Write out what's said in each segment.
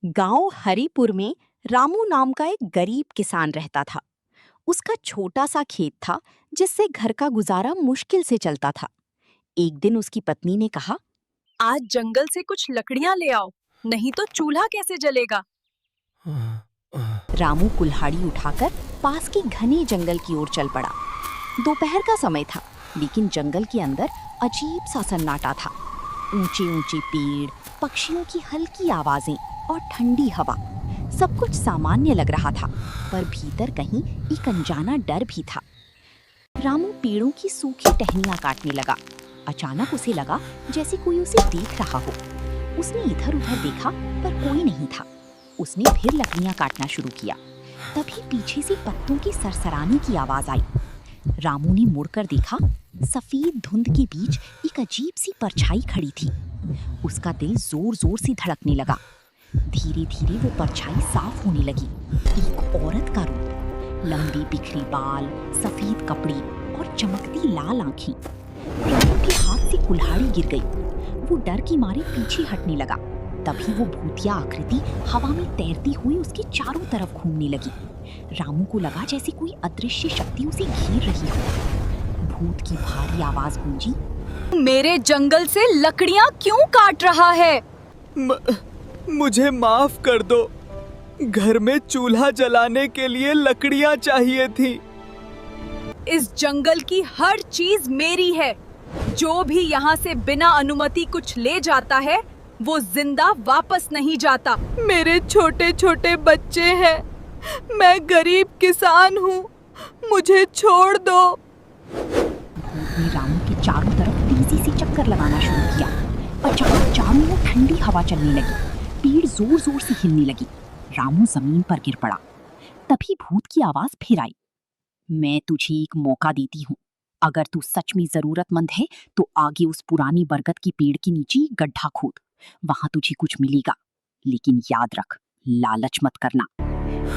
गांव हरिपुर में रामू नाम का एक गरीब किसान रहता था। उसका छोटा सा खेत था जिससे घर का गुजारा मुश्किल से चलता था। एक दिन उसकी पत्नी ने कहा, आज जंगल से कुछ लकड़ियां ले आओ, नहीं तो चूल्हा कैसे जलेगा। रामू कुल्हाड़ी उठाकर पास के घने जंगल की ओर चल पड़ा। दोपहर का समय था, लेकिन जंगल के अंदर अजीब सा सन्नाटा था। ऊंचे ऊंचे पेड़, पक्षियों की हल्की आवाजें और ठंडी हवा, सब कुछ सामान्य लग रहा था, पर भीतर कहीं एक अनजाना डर भी था। रामू पेड़ों की सूखी टहनियां काटने लगा। अचानक उसे लगा जैसे कोई उसे देख रहा हो। उसने इधर उधर देखा, पर कोई नहीं था। उसने फिर लकड़ियां काटना शुरू किया। तभी पीछे से पत्तों की सरसराने की आवाज आई। रामू ने मुड़कर देखा, सफेद धुंध के बीच एक अजीब सी परछाई खड़ी थी। उसका दिल जोर जोर से धड़कने लगा। धीरे धीरे वो परछाई साफ होने लगी। एक औरत का रूप, लंबी बिखरी बाल, सफेद कपड़े और चमकती लाल आंखें। रामू के हाथ से कुल्हाड़ी गिर गई। वो डर की मारे पीछे हटने लगा। तभी वो भूतिया आकृति हवा में तैरती हुई उसके चारों तरफ घूमने लगी। रामू को लगा जैसे कोई अदृश्य शक्ति उसे घेर रही हो। भूत की भारी आवाज गूंजी, मेरे जंगल से लकड़ियां क्यों काट रहा है? मुझे माफ कर दो। घर में चूल्हा जलाने के लिए लकड़ियां चाहिए थी। इस जंगल की हर चीज मेरी है। जो भी यहाँ से बिना अनुमति कुछ ले जाता है, वो जिंदा वापस नहीं जाता। मेरे छोटे छोटे बच्चे हैं। मैं गरीब किसान हूँ, मुझे छोड़ दो। भूत ने रामू के चारों तरफ तेजी से चक्कर लगाना शुरू किया। अचानक चारों ओर ठंडी हवा चलने लगी। पेड़ जोर जोर से हिलने लगी। रामू जमीन पर गिर पड़ा। तभी भूत की आवाज फिर आई, मैं तुझे एक मौका देती हूँ। अगर तू सच में जरूरतमंद है तो आगे उस पुरानी बरगद की पेड़ के नीचे गड्ढा खोद, वहां तुझे कुछ मिलेगा। लेकिन याद रख, लालच मत करना।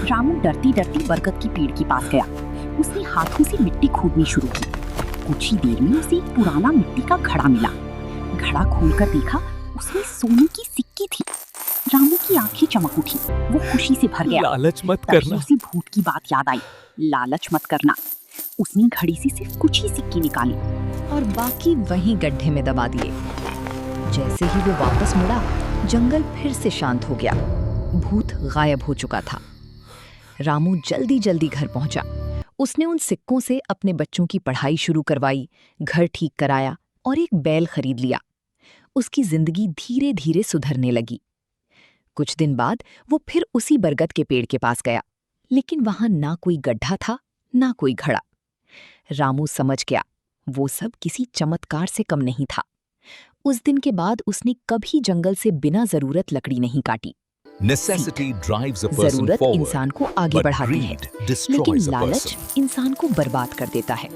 रामू डरती डरती बरगद की पेड़ के पास गया। उसने हाथों से मिट्टी खोदनी शुरू की। कुछ ही देर में उसे एक पुराना मिट्टी का घड़ा मिला। घड़ा खोलकर देखा, उसमें सोने की सिक्की थी। रामू की आंखें चमक उठी। वो खुशी से भर गया। लालच मत तभी करना। उसे भूत की बात याद आई। लालच मत करना। उसने घड़ी से सिर्फ कुछ ही सिक्के निकाले और बाकी वहीं गड्ढे में दबा दिए। जैसे ही वो वापस मुड़ा, जंगल फिर से शांत हो गया। भूत गायब हो चुका था। रामू जल्दी जल्दी घर पहुंचा। उसने उन सिक्कों से अपने बच्चों की पढ़ाई शुरू करवाई, घर ठीक कराया और एक बैल खरीद लिया। उसकी जिंदगी धीरे धीरे सुधरने लगी। कुछ दिन बाद वो फिर उसी बरगद के पेड़ के पास गया, लेकिन वहां ना कोई गड्ढा था, ना कोई घड़ा। रामू समझ गया, वो सब किसी चमत्कार से कम नहीं था। उस दिन के बाद उसने कभी जंगल से बिना जरूरत लकड़ी नहीं काटी। जरूरत इंसान को आगे बढ़ाती है, लेकिन लालच इंसान को बर्बाद कर देता है।